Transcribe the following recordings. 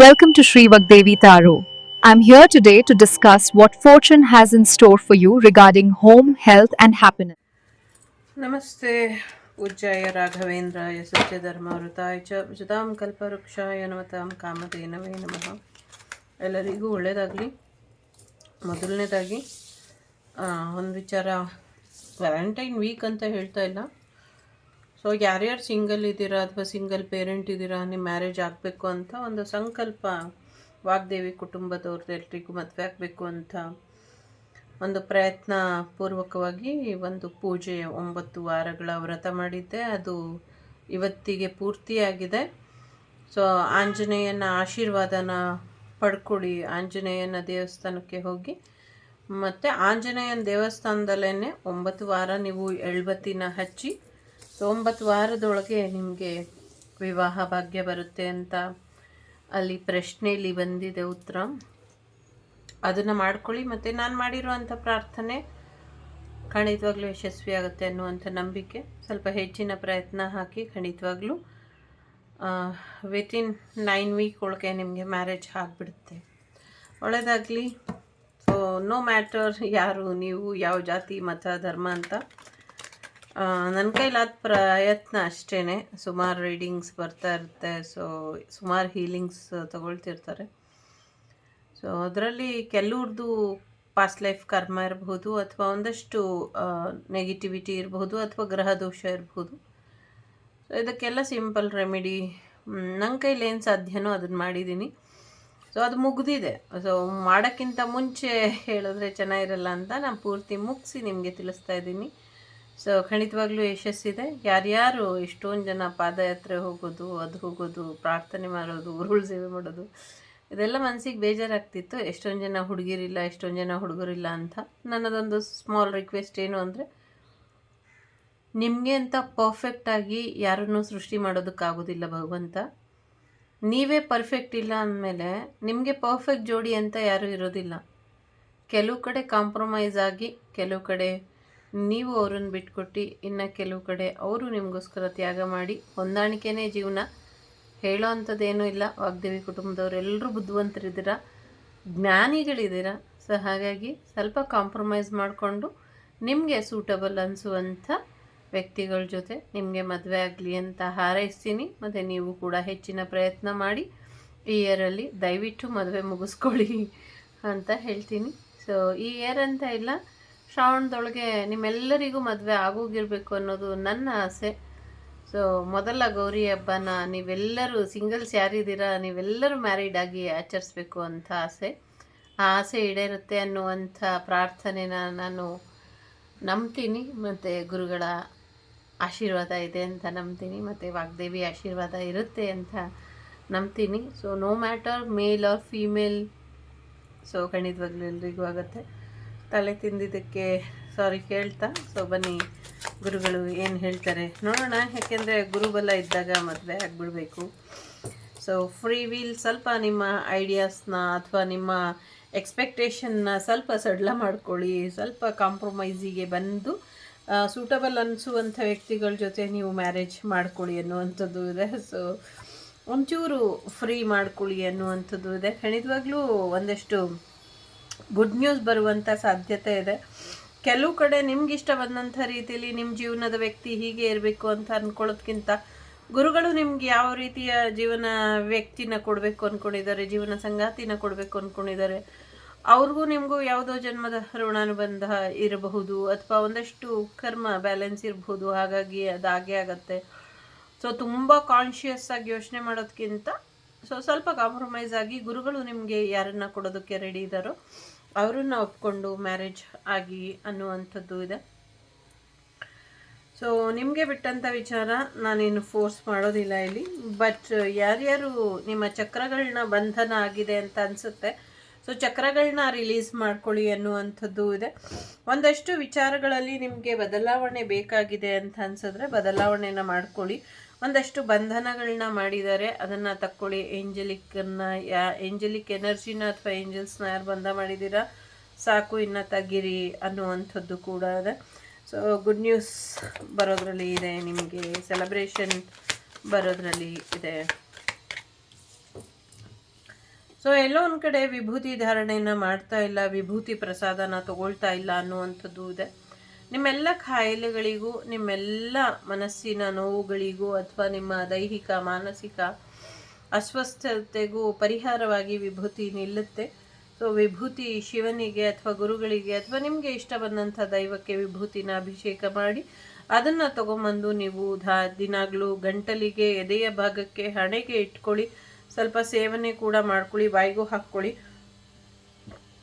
Welcome to Sri Vagdevi Taro. I'm here today to discuss what fortune has in store for you regarding home, health, and happiness. ನಮಸ್ತೆ ಪೂಜ್ಯಾಯ ರಾಘವೇಂದ್ರಾಯ ಸತ್ಯಧರ್ಮವೃತಾಯ ಚ ಭಜತಾಂ ಕಲ್ಪವೃಕ್ಷಾಯ ನಮತಾಂ ಕಾಮಧೇನವೇ ನಮಃ. ಎಲ್ಲರಿಗೂ ಒಳ್ಳೆಯದಾಗಲಿ. ಮೊದಲನೇದಾಗಿ ಒಂದು ವಿಚಾರ, ವ್ಯಾಲೆಂಟೈನ್ ವೀಕ್ ಅಂತ ಹೇಳ್ತಾ ಇಲ್ಲ. ಸೊ ಯಾರ್ಯಾರು ಸಿಂಗಲ್ ಇದ್ದೀರಾ ಅಥವಾ ಸಿಂಗಲ್ ಪೇರೆಂಟ್ ಇದ್ದೀರಾ, ನಿಮ್ಮ ಮ್ಯಾರೇಜ್ ಆಗಬೇಕು ಅಂತ ಒಂದು ಸಂಕಲ್ಪ ವಾಗ್ದೇವಿ ಕುಟುಂಬದವ್ರದ್ದು ಎಲ್ರಿಗೂ ಮದುವೆ ಆಗಬೇಕು ಅಂತ ಒಂದು ಪ್ರಯತ್ನ ಪೂರ್ವಕವಾಗಿ ಒಂದು ಪೂಜೆ 9 ವಾರಗಳ ವ್ರತ ಮಾಡಿದ್ದೆ. ಅದು ಇವತ್ತಿಗೆ ಪೂರ್ತಿಯಾಗಿದೆ. ಸೊ ಆಂಜನೇಯನ ಆಶೀರ್ವಾದನ ಪಡ್ಕೊಳ್ಳಿ. ಆಂಜನೇಯನ ದೇವಸ್ಥಾನಕ್ಕೆ ಹೋಗಿ ಮತ್ತು ಆಂಜನೇಯನ ದೇವಸ್ಥಾನದಲ್ಲೇ 9 ವಾರ ನೀವು ಎಳ್ಬತ್ತಿನ ಹಚ್ಚಿ, ಸೊ 9 ವಾರದೊಳಗೆ ನಿಮಗೆ ವಿವಾಹ ಭಾಗ್ಯ ಬರುತ್ತೆ ಅಂತ ಅಲ್ಲಿ ಪ್ರಶ್ನೆಯಲ್ಲಿ ಬಂದಿದೆ ಉತ್ತರ. ಅದನ್ನು ಮಾಡ್ಕೊಳ್ಳಿ. ಮತ್ತು ನಾನು ಮಾಡಿರುವಂಥ ಪ್ರಾರ್ಥನೆ ಖಂಡಿತವಾಗ್ಲೂ ಯಶಸ್ವಿ ಆಗುತ್ತೆ ಅನ್ನುವಂಥ ನಂಬಿಕೆ. ಸ್ವಲ್ಪ ಹೆಚ್ಚಿನ ಪ್ರಯತ್ನ ಹಾಕಿ ಖಂಡಿತವಾಗ್ಲೂ ವಿತಿನ್ 9 ವೀಕ್ ಒಳಗೆ ನಿಮಗೆ ಮ್ಯಾರೇಜ್ ಆಗಿಬಿಡುತ್ತೆ. ಒಳ್ಳೆಯದಾಗಲಿ. ಸೊ ನೋ ಮ್ಯಾಟರ್ ಯಾರು ನೀವು, ಯಾವ ಜಾತಿ, ಮತ, ಧರ್ಮ ಅಂತ ನನ್ನ ಕೈಲಾದ ಪ್ರಯತ್ನ ಅಷ್ಟೇ. ಸುಮಾರು ರೀಡಿಂಗ್ಸ್ ಬರ್ತಾ ಇರುತ್ತೆ. ಸೊ ಸುಮಾರು ಹೀಲಿಂಗ್ಸ್ ತಗೊಳ್ತಿರ್ತಾರೆ. ಸೊ ಅದರಲ್ಲಿ ಕೆಲವ್ರದ್ದು ಪಾಸ್ಟ್ ಲೈಫ್ ಕರ್ಮ ಇರಬಹುದು, ಅಥವಾ ಒಂದಷ್ಟು ನೆಗೆಟಿವಿಟಿ ಇರಬಹುದು, ಅಥವಾ ಗ್ರಹ ದೋಷ ಇರಬಹುದು. ಸೊ ಇದಕ್ಕೆಲ್ಲ ಸಿಂಪಲ್ ರೆಮಿಡಿ ನನ್ನ ಕೈಲಿ ಏನು ಸಾಧ್ಯನೋ ಅದನ್ನು ಮಾಡಿದ್ದೀನಿ. ಸೊ ಅದು ಮುಗಿದಿದೆ. ಸೊ ಮಾಡೋಕ್ಕಿಂತ ಮುಂಚೆ ಹೇಳಿದ್ರೆ ಚೆನ್ನಾಗಿರಲ್ಲ ಅಂತ ನಾನು ಪೂರ್ತಿ ಮುಗಿಸಿ ನಿಮಗೆ ತಿಳಿಸ್ತಾ ಇದ್ದೀನಿ. ಸೊ ಖಂಡಿತವಾಗ್ಲೂ ಯಶಸ್ಸಿದೆ. ಯಾರ್ಯಾರು ಎಷ್ಟೊಂದು ಜನ ಪಾದಯಾತ್ರೆ ಹೋಗೋದು, ಅದು ಹೋಗೋದು, ಪ್ರಾರ್ಥನೆ ಮಾಡೋದು, ಉರುಳು ಸೇವೆ ಮಾಡೋದು, ಇದೆಲ್ಲ ಮನಸ್ಸಿಗೆ ಬೇಜಾರಾಗ್ತಿತ್ತು. ಎಷ್ಟೊಂದು ಜನ ಹುಡುಗಿರಿಲ್ಲ, ಎಷ್ಟೊಂದು ಜನ ಹುಡುಗರಿಲ್ಲ ಅಂತ. ನನ್ನದೊಂದು ಸ್ಮಾಲ್ ರಿಕ್ವೆಸ್ಟ್ ಏನು ಅಂದರೆ, ನಿಮಗೆ ಅಂತ ಪರ್ಫೆಕ್ಟಾಗಿ ಯಾರನ್ನೂ ಸೃಷ್ಟಿ ಮಾಡೋದಕ್ಕಾಗೋದಿಲ್ಲ ಭಗವಂತ. ನೀವೇ ಪರ್ಫೆಕ್ಟ್ ಇಲ್ಲ ಅಂದಮೇಲೆ ನಿಮಗೆ ಪರ್ಫೆಕ್ಟ್ ಜೋಡಿ ಅಂತ ಯಾರೂ ಇರೋದಿಲ್ಲ. ಕೆಲವು ಕಡೆ ಕಾಂಪ್ರಮೈಸ್ ಆಗಿ, ಕೆಲವು ಕಡೆ ನೀವು ಅವ್ರನ್ನ ಬಿಟ್ಕೊಟ್ಟು, ಇನ್ನು ಕೆಲವು ಕಡೆ ಅವರು ನಿಮಗೋಸ್ಕರ ತ್ಯಾಗ ಮಾಡಿ, ಹೊಂದಾಣಿಕೆನೇ ಜೀವನ. ಹೇಳೋ ಅಂಥದ್ದೇನೂ ಇಲ್ಲ. ವಾಗ್ದೇವಿ ಕುಟುಂಬದವರೆಲ್ಲರೂ ಬುದ್ಧಿವಂತರಿದ್ದೀರ, ಜ್ಞಾನಿಗಳಿದ್ದೀರ. ಸೊ ಹಾಗಾಗಿ ಸ್ವಲ್ಪ ಕಾಂಪ್ರಮೈಸ್ ಮಾಡಿಕೊಂಡು ನಿಮಗೆ ಸೂಟಬಲ್ ಅನಿಸುವಂಥ ವ್ಯಕ್ತಿಗಳ ಜೊತೆ ನಿಮಗೆ ಮದುವೆ ಆಗಲಿ ಅಂತ ಹಾರೈಸ್ತೀನಿ. ಮತ್ತು ನೀವು ಕೂಡ ಹೆಚ್ಚಿನ ಪ್ರಯತ್ನ ಮಾಡಿ ಈ ಇಯರಲ್ಲಿ ದಯವಿಟ್ಟು ಮದುವೆ ಮುಗಿಸ್ಕೊಳ್ಳಿ ಅಂತ ಹೇಳ್ತೀನಿ. ಸೊ ಈ ಇಯರ್ ಅಂತ ಇಲ್ಲ, ಶ್ರಾವಣದೊಳಗೆ ನಿಮ್ಮೆಲ್ಲರಿಗೂ ಮದುವೆ ಆಗೋಗಿರಬೇಕು ಅನ್ನೋದು ನನ್ನ ಆಸೆ. ಸೊ ಮೊದಲ ಗೌರಿ ಹಬ್ಬನ ನೀವೆಲ್ಲರೂ ಸಿಂಗಲ್ಸ್ ಯಾರಿದ್ದೀರಾ ನೀವೆಲ್ಲರೂ ಮ್ಯಾರಿಡ್ ಆಗಿ ಆಚರಿಸ್ಬೇಕು ಅಂತ ಆಸೆ. ಆ ಆಸೆ ಈಡೇರುತ್ತೆ ಅನ್ನುವಂಥ ಪ್ರಾರ್ಥನೆನ ನಾನು ನಂಬ್ತೀನಿ. ಮತ್ತು ಗುರುಗಳ ಆಶೀರ್ವಾದ ಇದೆ ಅಂತ ನಂಬ್ತೀನಿ, ಮತ್ತು ವಾಗ್ದೇವಿ ಆಶೀರ್ವಾದ ಇರುತ್ತೆ ಅಂತ ನಂಬ್ತೀನಿ. So no matter male or female, so ಖಂಡಿತವಾಗ್ಲೂ ಎಲ್ರಿಗೂ ಆಗುತ್ತೆ. ತಲೆ ತಿಂದಿದ್ದಕ್ಕೆ ಸಾರಿ ಕೇಳ್ತಾ, ಸೊ ಬನ್ನಿ ಗುರುಗಳು ಏನು ಹೇಳ್ತಾರೆ ನೋಡೋಣ. ಯಾಕೆಂದರೆ ಗುರುಬಲ ಇದ್ದಾಗ ಮದುವೆ ಆಗಿಬಿಡ್ಬೇಕು. ಸೊ ಫ್ರೀ ವೀಲ್ ಸ್ವಲ್ಪ ನಿಮ್ಮ ಐಡಿಯಾಸ್ನ ಅಥವಾ ನಿಮ್ಮ ಎಕ್ಸ್ಪೆಕ್ಟೇಷನ್ನ ಸ್ವಲ್ಪ ಸಡಿಲ ಮಾಡ್ಕೊಳ್ಳಿ. ಸ್ವಲ್ಪ ಕಾಂಪ್ರಮೈಸಿಗೆ ಬಂದು ಸೂಟಬಲ್ ಅನಿಸುವಂಥ ವ್ಯಕ್ತಿಗಳ ಜೊತೆ ನೀವು ಮ್ಯಾರೇಜ್ ಮಾಡ್ಕೊಳ್ಳಿ ಅನ್ನುವಂಥದ್ದು ಇದೆ. ಸೊ ಒಂಚೂರು ಫ್ರೀ ಮಾಡ್ಕೊಳ್ಳಿ ಅನ್ನುವಂಥದ್ದು ಇದೆ. ಖಂಡಿತವಾಗ್ಲೂ ಒಂದಷ್ಟು ಗುಡ್ ನ್ಯೂಸ್ ಬರುವಂಥ ಸಾಧ್ಯತೆ ಇದೆ. ಕೆಲವು ಕಡೆ ನಿಮ್ಗೆ ಇಷ್ಟ ಬಂದಂಥ ರೀತಿಯಲ್ಲಿ ನಿಮ್ಮ ಜೀವನದ ವ್ಯಕ್ತಿ ಹೀಗೆ ಇರಬೇಕು ಅಂತ ಅಂದ್ಕೊಳ್ಳೋದ್ಕಿಂತ, ಗುರುಗಳು ನಿಮ್ಗೆ ಯಾವ ರೀತಿಯ ಜೀವನ ವ್ಯಕ್ತಿನ ಕೊಡಬೇಕು ಅಂದ್ಕೊಂಡಿದ್ದಾರೆ, ಜೀವನ ಸಂಗಾತಿನ ಕೊಡಬೇಕು ಅಂದ್ಕೊಂಡಿದ್ದಾರೆ, ಅವ್ರಿಗೂ ನಿಮಗೂ ಯಾವುದೋ ಜನ್ಮದ ಋಣಾನುಬಂಧ ಇರಬಹುದು, ಅಥವಾ ಒಂದಷ್ಟು ಕರ್ಮ ಬ್ಯಾಲೆನ್ಸ್ ಇರಬಹುದು. ಹಾಗಾಗಿ ಅದಾಗೆ ಆಗತ್ತೆ. ಸೊ ತುಂಬ ಕಾನ್ಷಿಯಸ್ ಆಗಿ ಯೋಚನೆ ಮಾಡೋದಕ್ಕಿಂತ ಸ್ವಲ್ಪ ಕಾಂಪ್ರಮೈಸ್ ಆಗಿ ಗುರುಗಳು ನಿಮಗೆ ಯಾರನ್ನ ಕೊಡೋದಕ್ಕೆ ರೆಡಿ ಇದ್ದಾರೋ ಅವರನ್ನ ಒಪ್ಕೊಂಡು ಮ್ಯಾರೇಜ್ ಆಗಿ ಅನ್ನುವಂಥದ್ದು ಇದೆ. ಸೊ ನಿಮಗೆ ಬಿಟ್ಟಂಥ ವಿಚಾರ, ನಾನೇನು ಫೋರ್ಸ್ ಮಾಡೋದಿಲ್ಲ ಇಲ್ಲಿ. ಬಟ್ ಯಾರ್ಯಾರು ನಿಮ್ಮ ಚಕ್ರಗಳನ್ನ ಬಂಧನ ಆಗಿದೆ ಅಂತ ಅನಿಸುತ್ತೆ, ಸೊ ಚಕ್ರಗಳನ್ನ ರಿಲೀಸ್ ಮಾಡ್ಕೊಳ್ಳಿ ಅನ್ನುವಂಥದ್ದು ಇದೆ. ಒಂದಷ್ಟು ವಿಚಾರಗಳಲ್ಲಿ ನಿಮಗೆ ಬದಲಾವಣೆ ಬೇಕಾಗಿದೆ ಅಂತ ಅನಿಸಿದ್ರೆ ಬದಲಾವಣೆನ ಮಾಡ್ಕೊಳ್ಳಿ. ಒಂದಷ್ಟು ಬಂಧನಗಳನ್ನ ಮಾಡಿದ್ದಾರೆ, ಅದನ್ನು ತಕ್ಕೊಳ್ಳಿ. ಏಂಜಲಿಕ್ ಎನರ್ಜಿನ ಅಥವಾ ಏಂಜಲ್ಸ್ನ ಯಾರು ಬಂಧ ಮಾಡಿದ್ದೀರಾ, ಸಾಕು ಇನ್ನು ತೆಗೀರಿ ಅನ್ನುವಂಥದ್ದು ಕೂಡ ಇದೆ. ಸೊ ಗುಡ್ ನ್ಯೂಸ್ ಬರೋದ್ರಲ್ಲಿ ಇದೆ, ನಿಮಗೆ ಸೆಲೆಬ್ರೇಷನ್ ಬರೋದ್ರಲ್ಲಿ ಇದೆ. ಸೊ ಎಲ್ಲೋ ಒಂದು ಕಡೆ ವಿಭೂತಿ ಧಾರಣೆಯನ್ನು ಮಾಡ್ತಾ ಇಲ್ಲ, ವಿಭೂತಿ ಪ್ರಸಾದನ ತಗೊಳ್ತಾ ಇಲ್ಲ ಅನ್ನುವಂಥದ್ದು ಇದೆ. ನಿಮ್ಮೆಲ್ಲ ಕಾಯಿಲೆಗಳಿಗೂ, ನಿಮ್ಮೆಲ್ಲ ಮನಸ್ಸಿನ ನೋವುಗಳಿಗೂ ಅಥವಾ ನಿಮ್ಮ ದೈಹಿಕ ಮಾನಸಿಕ ಅಸ್ವಸ್ಥತೆಗೂ ಪರಿಹಾರವಾಗಿ ವಿಭೂತಿ ನಿಲ್ಲುತ್ತೆ. ಸೊ ವಿಭೂತಿ ಶಿವನಿಗೆ ಅಥವಾ ಗುರುಗಳಿಗೆ ಅಥವಾ ನಿಮಗೆ ಇಷ್ಟ ಬಂದಂಥ ದೈವಕ್ಕೆ ವಿಭೂತಿನ ಅಭಿಷೇಕ ಮಾಡಿ ಅದನ್ನು ತಗೊಂಬಂದು ನೀವು ದಿನಾಗಲೂ ಗಂಟಲಿಗೆ, ಎದೆಯ ಭಾಗಕ್ಕೆ, ಹಣೆಗೆ ಇಟ್ಕೊಳ್ಳಿ. ಸ್ವಲ್ಪ ಸೇವನೆ ಕೂಡ ಮಾಡ್ಕೊಳ್ಳಿ, ಬಾಯಿಗೂ ಹಾಕ್ಕೊಳ್ಳಿ.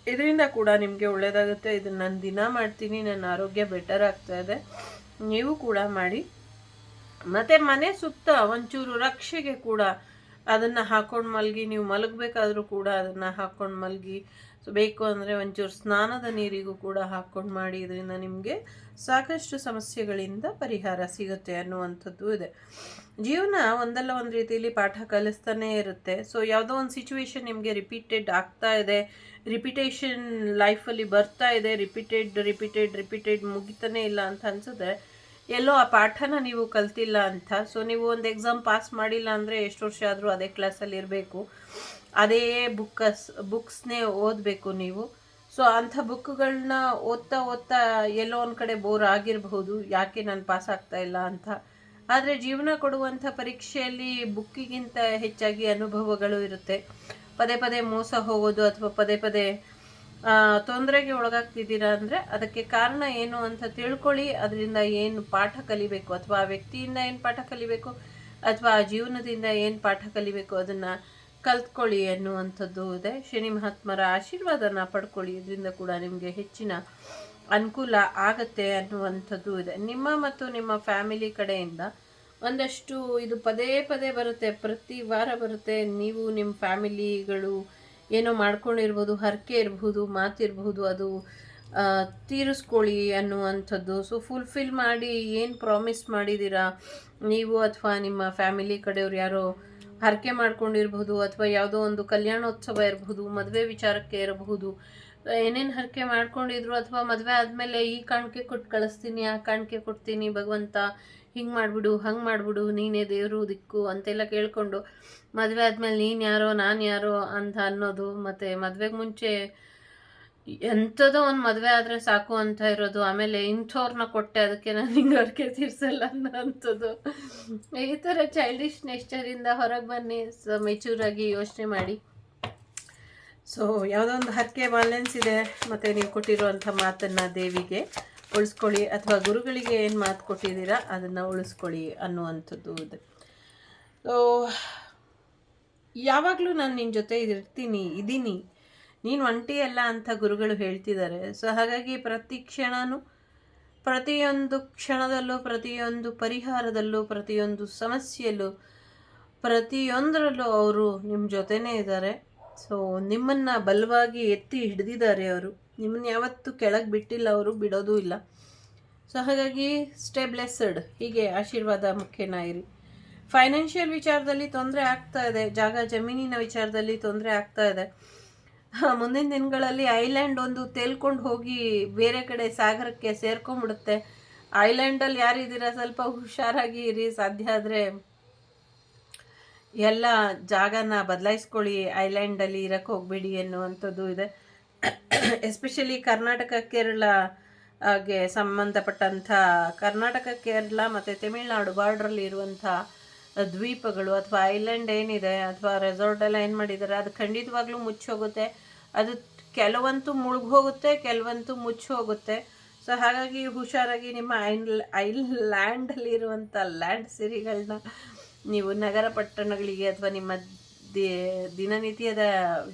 ಇದರಿಂದ ಕೂಡ ನಿಮಗೆ ಒಳ್ಳೆಯದಾಗುತ್ತೆ. ಇದನ್ನು ನಾನು ದಿನ ಮಾಡ್ತೀನಿ, ನನ್ನ ಆರೋಗ್ಯ ಬೆಟರ್ ಆಗ್ತಾ ಇದೆ, ನೀವು ಕೂಡ ಮಾಡಿ. ಮತ್ತು ಮನೆ ಸುತ್ತ ಒಂಚೂರು ರಕ್ಷೆಗೆ ಕೂಡ ಅದನ್ನು ಹಾಕ್ಕೊಂಡು ಮಲಗಿ, ನೀವು ಮಲಗಬೇಕಾದ್ರೂ ಕೂಡ ಅದನ್ನು ಹಾಕ್ಕೊಂಡು ಮಲಗಿ. ಸೊ ಬೇಕು ಅಂದರೆ ಒಂಚೂರು ಸ್ನಾನದ ನೀರಿಗೂ ಕೂಡ ಹಾಕ್ಕೊಂಡು ಮಾಡಿ. ಇದರಿಂದ ನಿಮಗೆ ಸಾಕಷ್ಟು ಸಮಸ್ಯೆಗಳಿಂದ ಪರಿಹಾರ ಸಿಗುತ್ತೆ ಅನ್ನುವಂಥದ್ದು ಇದೆ. ಜೀವನ ಒಂದಲ್ಲ ಒಂದು ರೀತಿಯಲ್ಲಿ ಪಾಠ ಕಲಿಸ್ತಾನೇ ಇರುತ್ತೆ. ಸೊ ಯಾವುದೋ ಒಂದು ಸಿಚುವೇಶನ್ ನಿಮಗೆ ರಿಪೀಟೆಡ್ ಆಗ್ತಾ ಇದೆ, ರಿಪಿಟೇಷನ್ ಲೈಫಲ್ಲಿ ಬರ್ತಾ ಇದೆ, ರಿಪೀಟೆಡ್ ಮುಗಿತಾನೇ ಇಲ್ಲ ಅಂತ ಅನ್ಸಿದ್ರೆ ಎಲ್ಲೋ ಆ ಪಾಠನ ನೀವು ಕಲ್ತಿಲ್ಲ ಅಂತ. ಸೊ ನೀವು ಒಂದು ಎಕ್ಸಾಮ್ ಪಾಸ್ ಮಾಡಿಲ್ಲ ಅಂದರೆ ಎಷ್ಟು ವರ್ಷ ಆದರೂ ಅದೇ ಕ್ಲಾಸಲ್ಲಿ ಇರಬೇಕು, ಅದೇ ಬುಕ್ಸ್ನೇ ಓದಬೇಕು ನೀವು. ಸೊ ಅಂಥ ಬುಕ್ಗಳನ್ನ ಓದ್ತಾ ಎಲ್ಲೋ ಒಂದು ಕಡೆ ಬೋರ್ ಆಗಿರಬಹುದು, ಯಾಕೆ ನಾನು ಪಾಸ್ ಆಗ್ತಾ ಇಲ್ಲ ಅಂತ. ಆದರೆ ಜೀವನ ಕೊಡುವಂಥ ಪರೀಕ್ಷೆಯಲ್ಲಿ ಬುಕ್ಕಿಗಿಂತ ಹೆಚ್ಚಾಗಿ ಅನುಭವಗಳು ಇರುತ್ತೆ. ಪದೇ ಪದೇ ಮೋಸ ಹೋಗೋದು ಅಥವಾ ಪದೇ ತೊಂದರೆಗೆ ಒಳಗಾಗ್ತಿದ್ದೀರಾ ಅಂದರೆ ಅದಕ್ಕೆ ಕಾರಣ ಏನು ಅಂತ ತಿಳ್ಕೊಳ್ಳಿ. ಅದರಿಂದ ಏನು ಪಾಠ ಕಲಿಬೇಕು, ಅಥವಾ ಆ ವ್ಯಕ್ತಿಯಿಂದ ಏನು ಪಾಠ ಕಲಿಬೇಕು, ಅಥವಾ ಆ ಜೀವನದಿಂದ ಏನು ಪಾಠ ಕಲಿಬೇಕು ಅದನ್ನು ಕಲ್ತ್ಕೊಳ್ಳಿ ಅನ್ನುವಂಥದ್ದು ಇದೆ. ಶನಿ ಮಹಾತ್ಮರ ಆಶೀರ್ವಾದನ ಪಡ್ಕೊಳ್ಳಿ, ಇದರಿಂದ ಕೂಡ ನಿಮಗೆ ಹೆಚ್ಚಿನ ಅನುಕೂಲ ಆಗತ್ತೆ ಅನ್ನುವಂಥದ್ದು ಇದೆ. ನಿಮ್ಮ ಮತ್ತು ನಿಮ್ಮ ಫ್ಯಾಮಿಲಿ ಕಡೆಯಿಂದ ಒಂದಷ್ಟು ಇದು ಪದೇ ಬರುತ್ತೆ, ಪ್ರತಿ ವಾರ ಬರುತ್ತೆ. ನೀವು ನಿಮ್ಮ ಫ್ಯಾಮಿಲಿಗಳು ಏನೋ ಮಾಡ್ಕೊಂಡಿರ್ಬೋದು, ಹರಕೆ ಇರ್ಬೋದು, ಮಾತಿರ್ಬೋದು, ಅದು ತೀರಿಸ್ಕೊಳ್ಳಿ ಅನ್ನುವಂಥದ್ದು. ಸೊ ಫುಲ್ಫಿಲ್ ಮಾಡಿ, ಏನು ಪ್ರಾಮಿಸ್ ಮಾಡಿದ್ದೀರಾ ನೀವು ಅಥವಾ ನಿಮ್ಮ ಫ್ಯಾಮಿಲಿ ಕಡೆಯವ್ರು ಯಾರೋ ಹರಕೆ ಮಾಡ್ಕೊಂಡಿರ್ಬೋದು, ಅಥವಾ ಯಾವುದೋ ಒಂದು ಕಲ್ಯಾಣೋತ್ಸವ ಇರಬಹುದು, ಮದುವೆ ವಿಚಾರಕ್ಕೆ ಇರಬಹುದು, ಏನೇನು ಹರಕೆ ಮಾಡ್ಕೊಂಡಿದ್ರು, ಅಥವಾ ಮದುವೆ ಆದಮೇಲೆ ಈ ಕಾಣಿಕೆ ಕೊಟ್ಟು ಕಳಿಸ್ತೀನಿ, ಆ ಕಾಣಿಕೆ ಕೊಡ್ತೀನಿ ಭಗವಂತ, ಹಿಂಗೆ ಮಾಡಿಬಿಡು, ಹಂಗೆ ಮಾಡಿಬಿಡು, ನೀನೇ ದೇವರು ದಿಕ್ಕು ಅಂತೆಲ್ಲ ಕೇಳಿಕೊಂಡು ಮದುವೆ ಆದಮೇಲೆ ನೀನು ಯಾರೋ ನಾನು ಯಾರೋ ಅಂತ ಅನ್ನೋದು. ಮತ್ತು ಮದುವೆಗೆ ಮುಂಚೆ ಎಂಥದೋ ಒಂದು ಮದುವೆ ಆದರೆ ಸಾಕು ಅಂತ ಇರೋದು, ಆಮೇಲೆ ಇಂಥವ್ರನ್ನ ಕೊಟ್ಟೆ ಅದಕ್ಕೆ ನಾನು ಹಿಂಗೆ ಹರಕೆ ತೀರ್ಸಲ್ಲ ಅನ್ನೋಂಥದ್ದು. ಈ ಥರ ಚೈಲ್ಡಿಶ್ ನೇಚರಿಂದ ಹೊರಗೆ ಬನ್ನಿ. ಸೊ ಮೆಚೂರಾಗಿ ಯೋಚನೆ ಮಾಡಿ. ಸೊ ಯಾವುದೋ ಒಂದು ಹರಕೆ ಬ್ಯಾಲೆನ್ಸ್ ಇದೆ, ಮತ್ತು ನೀವು ಕೊಟ್ಟಿರುವಂಥ ಮಾತನ್ನು ದೇವಿಗೆ ಉಳಿಸ್ಕೊಳ್ಳಿ, ಅಥವಾ ಗುರುಗಳಿಗೆ ಏನು ಮಾತು ಕೊಟ್ಟಿದ್ದೀರಾ ಅದನ್ನು ಉಳಿಸ್ಕೊಳ್ಳಿ ಅನ್ನುವಂಥದ್ದು ಇದೆ. ಸೊ ಯಾವಾಗಲೂ ನಾನು ನಿನ್ನ ಜೊತೆ ಇದ್ದೀನಿ, ನೀನು ಒಂಟಿ ಅಲ್ಲ ಅಂತ ಗುರುಗಳು ಹೇಳ್ತಿದ್ದಾರೆ. ಸೊ ಹಾಗಾಗಿ ಪ್ರತಿಯೊಂದು ಕ್ಷಣದಲ್ಲೂ, ಪ್ರತಿಯೊಂದು ಪರಿಹಾರದಲ್ಲೂ, ಪ್ರತಿಯೊಂದು ಸಮಸ್ಯೆಯಲ್ಲೂ, ಪ್ರತಿಯೊಂದರಲ್ಲೂ ಅವರು ನಿಮ್ಮ ಜೊತೆನೇ ಇದ್ದಾರೆ. ಸೊ ನಿಮ್ಮನ್ನು ಬಲವಾಗಿ ಎತ್ತಿ ಹಿಡಿದಿದ್ದಾರೆ ಅವರು, ನಿಮ್ಮನ್ನು ಯಾವತ್ತೂ ಕೆಳಗೆ ಬಿಟ್ಟಿಲ್ಲ, ಅವರು ಬಿಡೋದೂ ಇಲ್ಲ. ಸೊ ಹಾಗಾಗಿ ಸ್ಟೇ ಬ್ಲೆಸ್ಸಡ್, ಹೀಗೆ ಆಶೀರ್ವಾದ ಮುಖ್ಯನ ಇರಿ. ಫೈನಾನ್ಷಿಯಲ್ ವಿಚಾರದಲ್ಲಿ ತೊಂದರೆ ಆಗ್ತಾ ಇದೆ, ಜಾಗ ಜಮೀನಿನ ವಿಚಾರದಲ್ಲಿ ತೊಂದರೆ ಆಗ್ತಾ ಇದೆ. ಮುಂದಿನ ದಿನಗಳಲ್ಲಿ ಐಲ್ಯಾಂಡ್ ಒಂದು ತೇಲ್ಕೊಂಡು ಹೋಗಿ ಬೇರೆ ಕಡೆ ಸಾಗರಕ್ಕೆ ಸೇರ್ಕೊಂಡ್ಬಿಡುತ್ತೆ. ಐಲ್ಯಾಂಡಲ್ಲಿ ಯಾರಿದ್ದೀರಾ ಸ್ವಲ್ಪ ಹುಷಾರಾಗಿ ಇರಿ, ಸಾಧ್ಯ ಆದರೆ ಎಲ್ಲ ಜಾಗನ ಬದಲಾಯಿಸ್ಕೊಳ್ಳಿ, ಐಲ್ಯಾಂಡಲ್ಲಿ ಇರಕ್ಕೆ ಹೋಗಬೇಡಿ ಅನ್ನುವಂಥದ್ದು ಇದೆ. ಎಸ್ಪೆಷಲಿ ಕರ್ನಾಟಕ ಕೇರಳಗೆ ಸಂಬಂಧಪಟ್ಟಂಥ ಕರ್ನಾಟಕ ಕೇರಳ ಮತ್ತು ತಮಿಳುನಾಡು ಬಾರ್ಡ್ರಲ್ಲಿ ಇರುವಂಥ ದ್ವೀಪಗಳು ಅಥವಾ ಐಲ್ಯಾಂಡ್ ಏನಿದೆ ಅಥವಾ ರೆಸಾರ್ಟ್ ಎಲ್ಲ ಏನು ಮಾಡಿದ್ದಾರೆ ಅದು ಖಂಡಿತವಾಗ್ಲೂ ಮುಚ್ಚೋಗುತ್ತೆ. ಅದು ಕೆಲವಂತೂ ಮುಳುಗೋಗುತ್ತೆ, ಕೆಲವಂತೂ ಮುಚ್ಚೋಗುತ್ತೆ. ಸೊ ಹಾಗಾಗಿ ಹುಷಾರಾಗಿ ನಿಮ್ಮ ಐಲ್ಯಾಂಡಲ್ಲಿರುವಂಥ ಲ್ಯಾಂಡ್ ಸಿರಿಗಳನ್ನ ನೀವು ನಗರ ಪಟ್ಟಣಗಳಿಗೆ ಅಥವಾ ನಿಮ್ಮ ದಿನನಿತ್ಯದ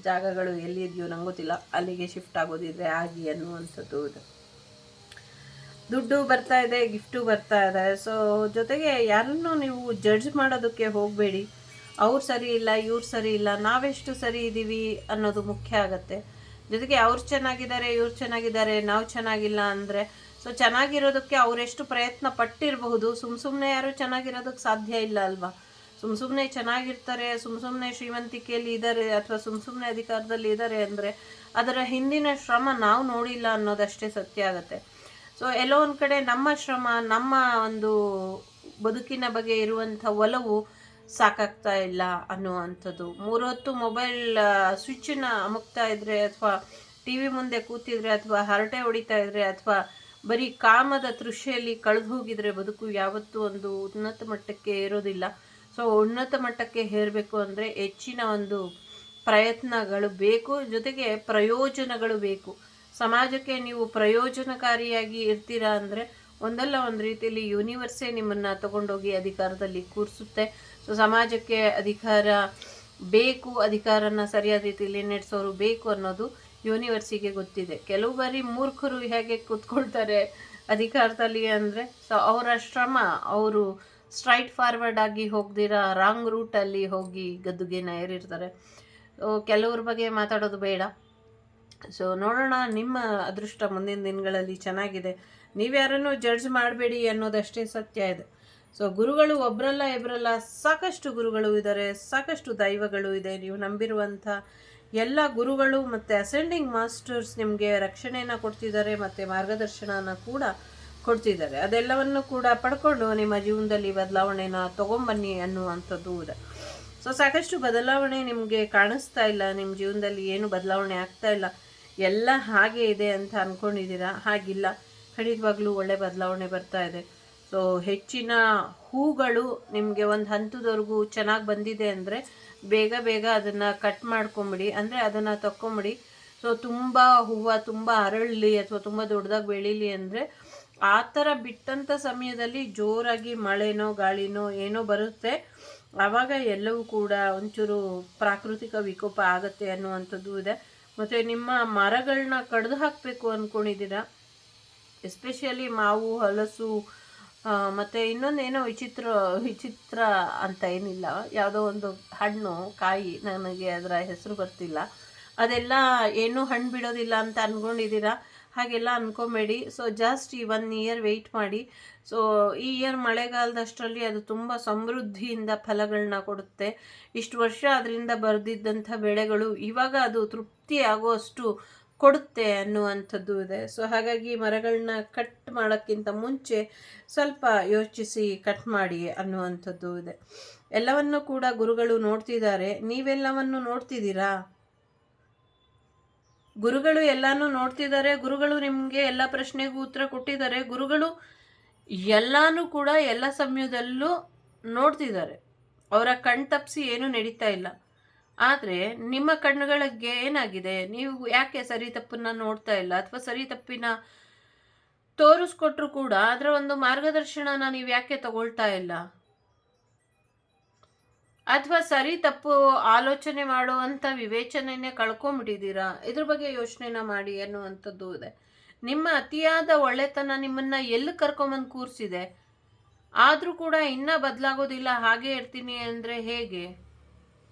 ಜಾಗಗಳು ಎಲ್ಲಿದೆಯೋ ನಂಗೆ ಗೊತ್ತಿಲ್ಲ, ಅಲ್ಲಿಗೆ ಶಿಫ್ಟ್ ಆಗೋದಿದ್ರೆ ಆಗಿ ಅನ್ನುವಂಥದ್ದು ಇದೆ. ದುಡ್ಡು ಬರ್ತಾ ಇದೆ, ಗಿಫ್ಟು ಬರ್ತಾ ಇದೆ. ಸೊ ಜೊತೆಗೆ ಯಾರನ್ನೂ ನೀವು ಜಡ್ಜ್ ಮಾಡೋದಕ್ಕೆ ಹೋಗಬೇಡಿ. ಅವ್ರು ಸರಿ ಇಲ್ಲ, ಇವ್ರು ಸರಿ ಇಲ್ಲ, ನಾವೆಷ್ಟು ಸರಿ ಇದ್ದೀವಿ ಅನ್ನೋದು ಮುಖ್ಯ ಆಗುತ್ತೆ. ಜೊತೆಗೆ ಅವ್ರು ಚೆನ್ನಾಗಿದ್ದಾರೆ, ಇವ್ರು ಚೆನ್ನಾಗಿದ್ದಾರೆ, ನಾವು ಚೆನ್ನಾಗಿಲ್ಲ ಅಂದರೆ ಸೊ ಚೆನ್ನಾಗಿರೋದಕ್ಕೆ ಅವರೆಷ್ಟು ಪ್ರಯತ್ನ ಪಟ್ಟಿರಬಹುದು. ಸುಮ್ಮನೆ ಯಾರು ಚೆನ್ನಾಗಿರೋದಕ್ಕೆ ಸಾಧ್ಯ ಇಲ್ಲ ಅಲ್ವಾ. ಸುಮ್ಮನೆ ಚೆನ್ನಾಗಿರ್ತಾರೆ, ಸುಮ್ಮನೆ ಶ್ರೀಮಂತಿಕೆಯಲ್ಲಿ ಇದ್ದಾರೆ ಅಥವಾ ಸುಮ್ಮನೆ ಅಧಿಕಾರದಲ್ಲಿ ಇದ್ದಾರೆ ಅಂದರೆ ಅದರ ಹಿಂದಿನ ಶ್ರಮ ನಾವು ನೋಡಿಲ್ಲ ಅನ್ನೋದಷ್ಟೇ ಸತ್ಯ ಆಗುತ್ತೆ. ಸೊ ಎಲ್ಲೋ ಒಂದು ಕಡೆ ನಮ್ಮ ಶ್ರಮ, ನಮ್ಮ ಒಂದು ಬದುಕಿನ ಬಗ್ಗೆ ಇರುವಂಥ ಒಲವು ಸಾಕಾಗ್ತಾ ಇಲ್ಲ ಅನ್ನುವಂಥದ್ದು. 3 ಹೊತ್ತು ಮೊಬೈಲ್ ಸ್ವಿಚ್ಚನ್ನ ಅಮುಕ್ತಾ ಇದ್ರೆ, ಅಥವಾ ಟಿ ವಿ ಮುಂದೆ ಕೂತಿದ್ರೆ, ಅಥವಾ ಹರಟೆ ಹೊಡಿತಾ ಇದ್ರೆ, ಅಥವಾ ಬರೀ ಕಾಮದ ತೃಷೆಯಲ್ಲಿ ಕಳೆದು ಹೋಗಿದ್ರೆ ಬದುಕು ಯಾವತ್ತೂ ಒಂದು ಉನ್ನತ ಮಟ್ಟಕ್ಕೆ ಏರೋದಿಲ್ಲ. ಸೊ ಉನ್ನತ ಮಟ್ಟಕ್ಕೆ ಹೇರಬೇಕು ಅಂದರೆ ಹೆಚ್ಚಿನ ಒಂದು ಪ್ರಯತ್ನಗಳು ಬೇಕು, ಜೊತೆಗೆ ಪ್ರಯೋಜನಗಳು ಬೇಕು. ಸಮಾಜಕ್ಕೆ ನೀವು ಪ್ರಯೋಜನಕಾರಿಯಾಗಿ ಇರ್ತೀರಾ ಅಂದರೆ ಒಂದಲ್ಲ ಒಂದು ರೀತಿಯಲ್ಲಿ ಯೂನಿವರ್ಸೇ ನಿಮ್ಮನ್ನು ತಗೊಂಡೋಗಿ ಅಧಿಕಾರದಲ್ಲಿ ಕೂರಿಸುತ್ತೆ. ಸೊ ಸಮಾಜಕ್ಕೆ ಅಧಿಕಾರ ಬೇಕು, ಅಧಿಕಾರನ ಸರಿಯಾದ ರೀತಿಯಲ್ಲಿ ನಡೆಸೋರು ಬೇಕು ಅನ್ನೋದು ಯೂನಿವರ್ಸಿಗೆ ಗೊತ್ತಿದೆ. ಕೆಲವು ಬಾರಿ ಮೂರ್ಖರು ಹೇಗೆ ಕೂತ್ಕೊಳ್ತಾರೆ ಅಧಿಕಾರದಲ್ಲಿ ಅಂದರೆ, ಸೊ ಅವರ ಶ್ರಮ, ಅವರು ಸ್ಟ್ರೈಟ್ ಫಾರ್ವರ್ಡ್ ಆಗಿ ಹೋಗ್ದಿರಾ ರಾಂಗ್ ರೂಟಲ್ಲಿ ಹೋಗಿ ಗದ್ದುಗೆನ ಏರಿರ್ತಾರೆ. ಕೆಲವ್ರ ಬಗ್ಗೆ ಮಾತಾಡೋದು ಬೇಡ. ಸೊ ನೋಡೋಣ, ನಿಮ್ಮ ಅದೃಷ್ಟ ಮುಂದಿನ ದಿನಗಳಲ್ಲಿ ಚೆನ್ನಾಗಿದೆ. ನೀವ್ಯಾರನ್ನು ಜಡ್ಜ್ ಮಾಡಬೇಡಿ ಅನ್ನೋದಷ್ಟೇ ಸತ್ಯ ಇದೆ. ಸೊ ಗುರುಗಳು ಒಬ್ಬರಲ್ಲ ಇಬ್ಬರಲ್ಲ, ಸಾಕಷ್ಟು ಗುರುಗಳು ಇದ್ದಾರೆ, ಸಾಕಷ್ಟು ದೈವಗಳು ಇದೆ. ನೀವು ನಂಬಿರುವಂಥ ಎಲ್ಲ ಗುರುಗಳು ಮತ್ತು ಅಸೆಂಡಿಂಗ್ ಮಾಸ್ಟರ್ಸ್ ನಿಮಗೆ ರಕ್ಷಣೆಯನ್ನು ಕೊಡ್ತಿದ್ದಾರೆ ಮತ್ತು ಮಾರ್ಗದರ್ಶನನ ಕೂಡ ಕೊಡ್ತಿದ್ದಾರೆ. ಅದೆಲ್ಲವನ್ನು ಕೂಡ ಪಡ್ಕೊಂಡು ನಿಮ್ಮ ಜೀವನದಲ್ಲಿ ಬದಲಾವಣೆನ ತೊಗೊಂಬನ್ನಿ ಅನ್ನುವಂಥದ್ದು ಇದೆ. ಸೊ ಸಾಕಷ್ಟು ಬದಲಾವಣೆ ನಿಮಗೆ ಕಾಣಿಸ್ತಾ ಇಲ್ಲ, ನಿಮ್ಮ ಜೀವನದಲ್ಲಿ ಏನು ಬದಲಾವಣೆ ಆಗ್ತಾ ಇಲ್ಲ, ಎಲ್ಲ ಹಾಗೆ ಇದೆ ಅಂತ ಅಂದ್ಕೊಂಡಿದ್ದೀರಾ. ಹಾಗಿಲ್ಲ, ಖಂಡಿತವಾಗ್ಲೂ ಒಳ್ಳೆ ಬದಲಾವಣೆ ಬರ್ತಾ ಇದೆ. ಸೊ ಹೆಚ್ಚಿನ ಹೂಗಳು ನಿಮಗೆ ಒಂದು ಹಂತದವರೆಗೂ ಚೆನ್ನಾಗಿ ಬಂದಿದೆ ಅಂದರೆ ಬೇಗ ಬೇಗ ಅದನ್ನು ಕಟ್ ಮಾಡ್ಕೊಂಬಿಡಿ, ಅಂದರೆ ಅದನ್ನು ತಕ್ಕೊಂಬಿಡಿ. ಸೊ ತುಂಬ ಹೂವು ತುಂಬ ಅರಳಲಿ ಅಥವಾ ತುಂಬ ದೊಡ್ಡದಾಗಿ ಬೆಳೀಲಿ ಅಂದರೆ ಆ ಥರ ಬಿಟ್ಟಂಥ ಸಮಯದಲ್ಲಿ ಜೋರಾಗಿ ಮಳೆನೋ ಗಾಳಿನೋ ಏನೋ ಬರುತ್ತೆ, ಆವಾಗ ಎಲ್ಲವೂ ಕೂಡ ಒಂಚೂರು ಪ್ರಾಕೃತಿಕ ವಿಕೋಪ ಆಗುತ್ತೆ ಅನ್ನುವಂಥದ್ದು ಇದೆ. ಮತ್ತು ನಿಮ್ಮ ಮರಗಳನ್ನ ಕಡ್ದು ಹಾಕಬೇಕು ಅಂದ್ಕೊಂಡಿದ್ದೀರಾ, ಎಸ್ಪೆಷಲಿ ಮಾವು, ಹಲಸು, ಮತ್ತು ಇನ್ನೊಂದೇನೋ ವಿಚಿತ್ರ ಅಂತ ಏನಿಲ್ಲ, ಯಾವುದೋ ಒಂದು ಹಣ್ಣು ಕಾಯಿ, ನನಗೆ ಅದರ ಹೆಸರು ಬರ್ತಿಲ್ಲ, ಅದೆಲ್ಲ ಏನೂ ಹಣ್ಣು ಬಿಡೋದಿಲ್ಲ ಅಂತ ಅಂದ್ಕೊಂಡಿದ್ದೀರಾ. ಹಾಗೆಲ್ಲ ಅಂದ್ಕೊಬೇಡಿ. ಸೊ ಜಸ್ಟ್ ಈ 1 ಇಯರ್ ವೆಯ್ಟ್ ಮಾಡಿ. ಸೊ ಈ ಇಯರ್ ಮಳೆಗಾಲದಷ್ಟರಲ್ಲಿ ಅದು ತುಂಬ ಸಮೃದ್ಧಿಯಿಂದ ಫಲಗಳನ್ನ ಕೊಡುತ್ತೆ. ಇಷ್ಟು ವರ್ಷ ಅದರಿಂದ ಬರೆದಿದ್ದಂಥ ಬೆಳೆಗಳು ಇವಾಗ ಅದು ತೃಪ್ತಿ ಆಗುವಷ್ಟು ಕೊಡುತ್ತೆ ಅನ್ನುವಂಥದ್ದು ಇದೆ. ಸೊ ಹಾಗಾಗಿ ಮರಗಳನ್ನ ಕಟ್ ಮಾಡೋಕ್ಕಿಂತ ಮುಂಚೆ ಸ್ವಲ್ಪ ಯೋಚಿಸಿ ಕಟ್ ಮಾಡಿ ಅನ್ನುವಂಥದ್ದು ಇದೆ. ಎಲ್ಲವನ್ನು ಕೂಡ ಗುರುಗಳು ನೋಡ್ತಿದ್ದಾರೆ. ನೀವೆಲ್ಲವನ್ನು ನೋಡ್ತಿದ್ದೀರಾ? ಗುರುಗಳು ಎಲ್ಲಾನು ನೋಡ್ತಿದ್ದಾರೆ. ಗುರುಗಳು ನಿಮಗೆ ಎಲ್ಲ ಪ್ರಶ್ನೆಗೂ ಉತ್ತರ ಕೊಟ್ಟಿದ್ದಾರೆ. ಗುರುಗಳು ಎಲ್ಲಾನು ಕೂಡ ಎಲ್ಲ ಸಮಯದಲ್ಲೂ ನೋಡ್ತಿದ್ದಾರೆ. ಅವರ ಕಣ್ ತಪ್ಪಿಸಿ ಏನೂ ನಡೀತಾ ಇಲ್ಲ. ಆದರೆ ನಿಮ್ಮ ಕಣ್ಣುಗಳಿಗೆ ಏನಾಗಿದೆ? ನೀವು ಯಾಕೆ ಸರಿ ತಪ್ಪನ್ನ ನೋಡ್ತಾ ಇಲ್ಲ? ಅಥವಾ ಸರಿ ತಪ್ಪಿನ ತೋರಿಸ್ಕೊಟ್ರು ಕೂಡ ಅದರ ಒಂದು ಮಾರ್ಗದರ್ಶನನ ನೀವು ಯಾಕೆ ತಗೊಳ್ತಾ ಇಲ್ಲ? ಅಥವಾ ಸರಿ ತಪ್ಪು ಆಲೋಚನೆ ಮಾಡುವಂಥ ವಿವೇಚನೆಯನ್ನೇ ಕಳ್ಕೊಂಬಿಟ್ಟಿದ್ದೀರಾ? ಇದ್ರ ಬಗ್ಗೆ ಯೋಚನೆನ ಮಾಡಿ ಅನ್ನುವಂಥದ್ದು ಇದೆ. ನಿಮ್ಮ ಅತಿಯಾದ ಒಳ್ಳೆತನ ನಿಮ್ಮನ್ನು ಎಲ್ಲಿ ಕರ್ಕೊಂಬಂದು ಕೂರಿಸಿದೆ, ಆದರೂ ಕೂಡ ಇನ್ನೂ ಬದಲಾಗೋದಿಲ್ಲ, ಹಾಗೆ ಇರ್ತೀನಿ ಅಂದರೆ ಹೇಗೆ?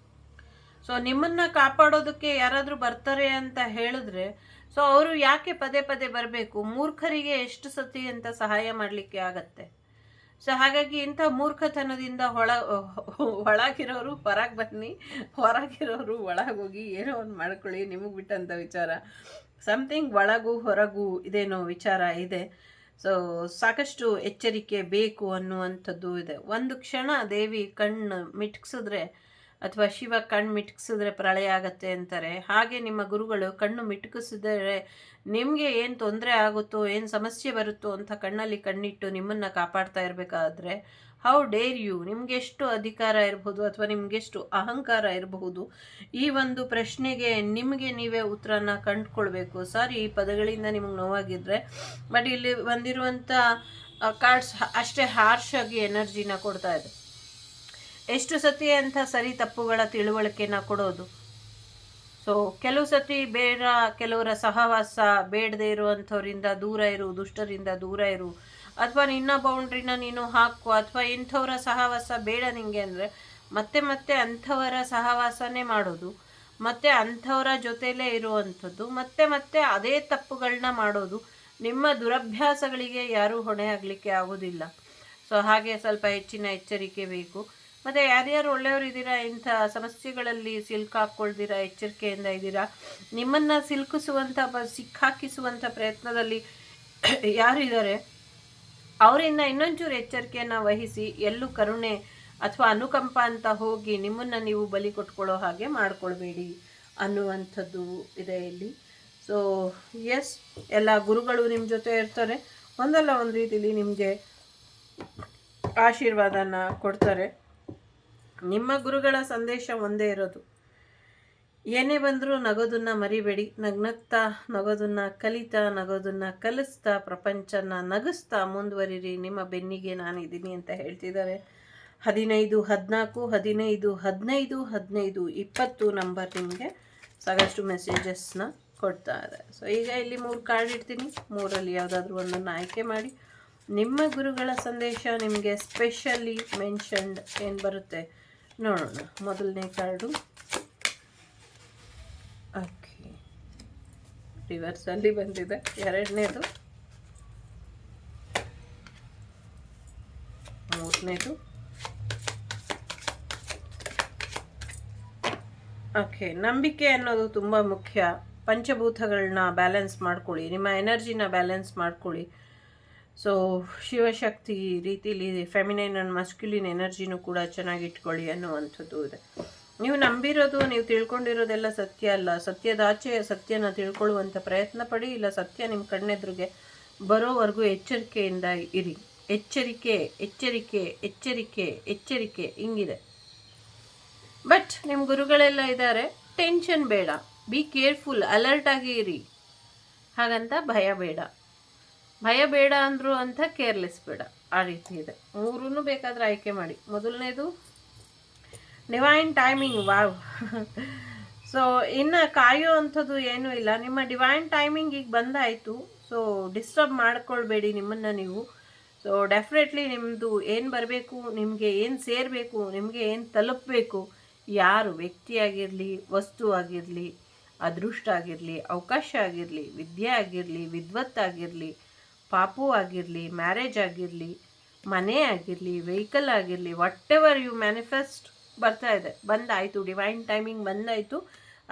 ಸೊ ನಿಮ್ಮನ್ನು ಕಾಪಾಡೋದಕ್ಕೆ ಯಾರಾದರೂ ಬರ್ತಾರೆ ಅಂತ ಹೇಳಿದ್ರೆ, ಸೊ ಅವರು ಯಾಕೆ ಪದೇ ಪದೇ ಬರಬೇಕು? ಮೂರ್ಖರಿಗೆ ಎಷ್ಟು ಸತಿ ಅಂತ ಸಹಾಯ ಮಾಡಲಿಕ್ಕೆ ಆಗತ್ತೆ? ಸೊ ಹಾಗಾಗಿ ಇಂಥ ಮೂರ್ಖತನದಿಂದ ಒಳಗಿರೋರು ಹೊರಗೆ ಬನ್ನಿ, ಹೊರಗಿರೋರು ಒಳಗೆ ಹೋಗಿ ಏನೋ ಒಂದು ಮಾಡ್ಕೊಳ್ಳಿ, ನಿಮಗೆ ಬಿಟ್ಟಂಥ ವಿಚಾರ. ಸಮಥಿಂಗ್ ಒಳಗೂ ಹೊರಗೂ ಇದೇನೋ ವಿಚಾರ ಇದೆ. ಸೊ ಸಾಕಷ್ಟು ಎಚ್ಚರಿಕೆ ಬೇಕು ಅನ್ನುವಂಥದ್ದು ಇದೆ. ಒಂದು ಕ್ಷಣ ದೇವಿ ಕಣ್ಣು ಮಿಟ್ಕಿಸಿದ್ರೆ ಅಥವಾ ಶಿವ ಕಣ್ಣು ಮಿಟ್ಕಿಸಿದ್ರೆ ಪ್ರಳಯ ಆಗತ್ತೆ ಅಂತಾರೆ. ಹಾಗೆ ನಿಮ್ಮ ಗುರುಗಳು ಕಣ್ಣು ಮಿಟ್ಕಿಸಿದರೆ ನಿಮಗೆ ಏನು ತೊಂದರೆ ಆಗುತ್ತೋ, ಏನು ಸಮಸ್ಯೆ ಬರುತ್ತೋ ಅಂತ ಕಣ್ಣಲ್ಲಿ ಕಣ್ಣಿಟ್ಟು ನಿಮ್ಮನ್ನು ಕಾಪಾಡ್ತಾ ಇರಬೇಕಾದ್ರೆ ಹೌ ಡೇರ್ ಯು? ನಿಮಗೆಷ್ಟು ಅಧಿಕಾರ ಇರಬಹುದು ಅಥವಾ ನಿಮಗೆಷ್ಟು ಅಹಂಕಾರ ಇರಬಹುದು? ಈ ಒಂದು ಪ್ರಶ್ನೆಗೆ ನಿಮಗೆ ನೀವೇ ಉತ್ತರನ ಕಂಡುಕೊಳ್ಬೇಕು. ಸಾರಿ ಈ ಪದಗಳಿಂದ ನಿಮಗೆ ನೋವಾಗಿದ್ರೆ, ಬಟ್ ಇಲ್ಲಿ ಬಂದಿರುವಂಥ ಕಾರ್ಡ್ಸ್ ಅಷ್ಟೇ ಹಾರ್ಶ್ ಆಗಿ ಎನರ್ಜಿನ ಕೊಡ್ತಾ ಇದೆ. ಎಷ್ಟು ಸತಿ ಅಂತ ಸರಿ ತಪ್ಪುಗಳ ತಿಳುವಳಿಕೆನ ಕೊಡೋದು. ಸೊ ಕೆಲವು ಸತಿ ಬೇಡ, ಕೆಲವರ ಸಹವಾಸ ಬೇಡದೇ ಇರುವಂಥವ್ರಿಂದ ದೂರ ಇರು, ದುಷ್ಟರಿಂದ ದೂರ ಇರು, ಅಥವಾ ನಿನ್ನ ಬೌಂಡ್ರಿನ ನೀನು ಹಾಕು, ಅಥವಾ ಇಂಥವರ ಸಹವಾಸ ಬೇಡ ನಿಂಗೆ ಅಂದರೆ ಮತ್ತೆ ಮತ್ತೆ ಅಂಥವರ ಸಹವಾಸನೇ ಮಾಡೋದು, ಮತ್ತು ಅಂಥವರ ಜೊತೆಲೇ ಇರುವಂಥದ್ದು, ಮತ್ತೆ ಮತ್ತೆ ಅದೇ ತಪ್ಪುಗಳನ್ನ ಮಾಡೋದು. ನಿಮ್ಮ ದುರಭ್ಯಾಸಗಳಿಗೆ ಯಾರೂ ಹೊಣೆ ಆಗಲಿಕ್ಕೆ ಆಗೋದಿಲ್ಲ. ಸೊ ಹಾಗೆ ಸ್ವಲ್ಪ ಹೆಚ್ಚಿನ ಎಚ್ಚರಿಕೆ ಬೇಕು. ಮತ್ತು ಯಾರ್ಯಾರು ಒಳ್ಳೆಯವರು ಇದ್ದೀರಾ, ಇಂಥ ಸಮಸ್ಯೆಗಳಲ್ಲಿ ಸಿಲ್ಕಾಕ್ಕೊಳ್ದಿರಾ ಎಚ್ಚರಿಕೆಯಿಂದ ಇದ್ದೀರಾ, ನಿಮ್ಮನ್ನು ಸಿಕ್ಕಾಕಿಸುವಂಥ ಪ್ರಯತ್ನದಲ್ಲಿ ಯಾರಿದ್ದಾರೆ ಅವರಿಂದ ಇನ್ನೊಂಚೂರು ಎಚ್ಚರಿಕೆಯನ್ನು ವಹಿಸಿ. ಎಲ್ಲೂ ಕರುಣೆ ಅಥವಾ ಅನುಕಂಪ ಅಂತ ಹೋಗಿ ನಿಮ್ಮನ್ನು ನೀವು ಬಲಿ ಕೊಟ್ಕೊಳ್ಳೋ ಹಾಗೆ ಮಾಡ್ಕೊಳ್ಬೇಡಿ ಅನ್ನುವಂಥದ್ದು ಇದೆ ಇಲ್ಲಿ. ಸೊ ಎಸ್, ಎಲ್ಲ ಗುರುಗಳು ನಿಮ್ಮ ಜೊತೆ ಇರ್ತಾರೆ, ಒಂದಲ್ಲ ಒಂದು ರೀತಿಲಿ ನಿಮಗೆ ಆಶೀರ್ವಾದನ ಕೊಡ್ತಾರೆ. ನಿಮ್ಮ ಗುರುಗಳ ಸಂದೇಶ ಒಂದೇ ಇರೋದು, ಏನೇ ಬಂದರೂ ನಗೋದನ್ನು ಮರಿಬೇಡಿ. ನಗ್ನಗ್ತಾ ನಗೋದನ್ನು ಕಲಿತಾ, ನಗೋದನ್ನು ಕಲಿಸ್ತಾ, ಪ್ರಪಂಚನ ನಗಿಸ್ತಾ ಮುಂದುವರಿರಿ. ನಿಮ್ಮ ಬೆನ್ನಿಗೆ ನಾನಿದ್ದೀನಿ ಅಂತ ಹೇಳ್ತಿದ್ದಾರೆ. 15, 14, 15, 15, 15, 20 ನಂಬರ್ ನಿಮಗೆ ಸಾಕಷ್ಟು ಮೆಸೇಜಸ್ನ ಕೊಡ್ತಾ ಇದೆ. ಸೊ ಈಗ ಇಲ್ಲಿ 3 ಕಾರ್ಡ್ ಇಡ್ತೀನಿ, 3ರಲ್ಲಿ ಯಾವುದಾದ್ರೂ ಒಂದನ್ನು ಆಯ್ಕೆ ಮಾಡಿ. ನಿಮ್ಮ ಗುರುಗಳ ಸಂದೇಶ ನಿಮಗೆ ಸ್ಪೆಷಲಿ ಮೆನ್ಷನ್ಡ್ ಏನು ಬರುತ್ತೆ ನೋಡೋಣ. ಮೊದಲನೇ ಕಾರ್ಡು, ಓಕೆ, ರಿವರ್ಸಲ್ಲಿ ಬಂದಿದೆ. ಎರಡನೇದು, ಮೂರನೇದು, ಓಕೆ. ನಂಬಿಕೆ ಅನ್ನೋದು ತುಂಬ ಮುಖ್ಯ. ಪಂಚಭೂತಗಳನ್ನ ಬ್ಯಾಲೆನ್ಸ್ ಮಾಡ್ಕೊಳ್ಳಿ, ನಿಮ್ಮ ಎನರ್ಜಿನ ಬ್ಯಾಲೆನ್ಸ್ ಮಾಡ್ಕೊಳ್ಳಿ. ಸೊ ಶಿವಶಕ್ತಿ ರೀತಿಲಿ ಫೆಮಿನೈನ್ ಆ್ಯಂಡ್ ಮಸ್ಕ್ಯುಲಿನ್ ಎನರ್ಜಿನೂ ಕೂಡ ಚೆನ್ನಾಗಿ ಇಟ್ಕೊಳ್ಳಿ ಅನ್ನುವಂಥದ್ದು ಇದೆ. ನೀವು ನಂಬಿರೋದು, ನೀವು ತಿಳ್ಕೊಂಡಿರೋದೆಲ್ಲ ಸತ್ಯ ಅಲ್ಲ. ಸತ್ಯದಾಚೆ ಸತ್ಯನ ತಿಳ್ಕೊಳ್ಳುವಂಥ ಪ್ರಯತ್ನ ಪಡಿ. ಇಲ್ಲ ಸತ್ಯ ನಿಮ್ಮ ಕಣ್ಣೆದುರಿಗೆ ಬರೋವರೆಗೂ ಎಚ್ಚರಿಕೆಯಿಂದ ಇರಿ. ಎಚ್ಚರಿಕೆ ಎಚ್ಚರಿಕೆ ಎಚ್ಚರಿಕೆ ಎಚ್ಚರಿಕೆ ಹಿಂಗಿದೆ. ಬಟ್ ನಿಮ್ಮ ಗುರುಗಳೆಲ್ಲ ಇದ್ದಾರೆ, ಟೆನ್ಷನ್ ಬೇಡ, ಬಿ ಕೇರ್ಫುಲ್, ಅಲರ್ಟ್ ಆಗಿ ಇರಿ. ಹಾಗಂತ ಭಯ ಬೇಡ, ಭಯ ಬೇಡ ಅಂದರು ಅಂತ ಕೇರ್ಲೆಸ್ ಬೇಡ, ಆ ರೀತಿ ಇದೆ. 3 ಬೇಕಾದರೆ ಆಯ್ಕೆ ಮಾಡಿ. ಮೊದಲನೇದು ಡಿವೈನ್ ಟೈಮಿಂಗ್, ವಾವ್. ಸೊ ಇನ್ನು ಕಾಯೋ ಅಂಥದ್ದು ಏನೂ ಇಲ್ಲ, ನಿಮ್ಮ ಡಿವೈನ್ ಟೈಮಿಂಗ್ ಈಗ ಬಂದಾಯಿತು. ಸೊ ಡಿಸ್ಟರ್ಬ್ ಮಾಡ್ಕೊಳ್ಬೇಡಿ ನಿಮ್ಮನ್ನು ನೀವು. ಸೊ ಡೆಫಿನೆಟ್ಲಿ ನಿಮ್ಮದು ಏನು ಬರಬೇಕು, ನಿಮಗೆ ಏನು ಸೇರಬೇಕು, ನಿಮಗೆ ಏನು ತಲುಪಬೇಕು, ಯಾರು ವ್ಯಕ್ತಿ ಆಗಿರಲಿ, ವಸ್ತು ಆಗಿರಲಿ, ಅದೃಷ್ಟ ಆಗಿರಲಿ, ಅವಕಾಶ ಆಗಿರಲಿ, ವಿದ್ಯೆ ಆಗಿರಲಿ, ವಿದ್ವತ್ತಾಗಿರಲಿ, ಪಾಪು ಆಗಿರಲಿ, ಮ್ಯಾರೇಜ್ ಆಗಿರಲಿ, ಮನೆ ಆಗಿರಲಿ, ವೆಹಿಕಲ್ ಆಗಿರಲಿ, ವಾಟ್ ಎವರ್ ಯು ಮ್ಯಾನಿಫೆಸ್ಟ್ ಬರ್ತಾ ಇದೆ, ಬಂದಾಯಿತು. Divine timing ಬಂದಾಯಿತು.